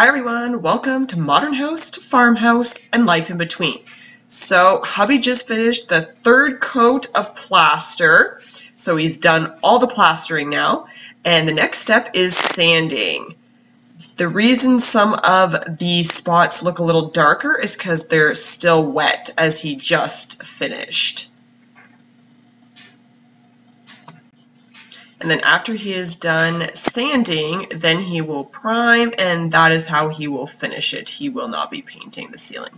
Hi everyone, welcome to Modern House to Farmhouse and life in between. So hubby just finished the third coat of plaster. So he's done all the plastering now, and the next step is sanding. The reason some of the spots look a little darker is because they're still wet as he just finished. And then after he is done sanding, then he will prime, and that is how he will finish it. He will not be painting the ceiling.